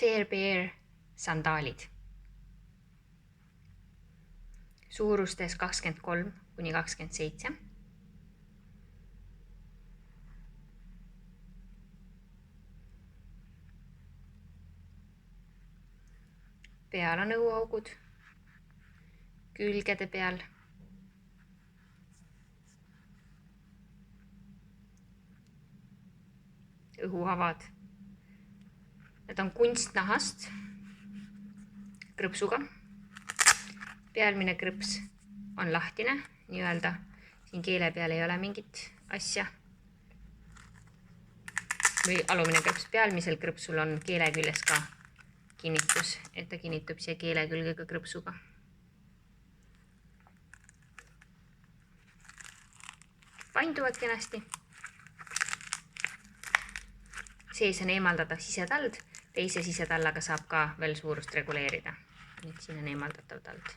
Fair Bear sandaalid. Suurustes 23–27. Peal on õuaugud, külgede peal. Õhuavad. Need on kunstnahast krõpsuga. Pealmine krõps on lahtine, nii-öelda siin keele peal ei ole mingit asja. Või alumine krõps. Pealmisel krõpsul on keele küljes ka kinnitus, et ta kinnitub siia keele külge ka krõpsuga. Painduvad kenasti. Sees on eemaldatav sisetald. Teise sisetallaga saab ka veel suurust reguleerida. Nüüd siin on eemaldatav tald.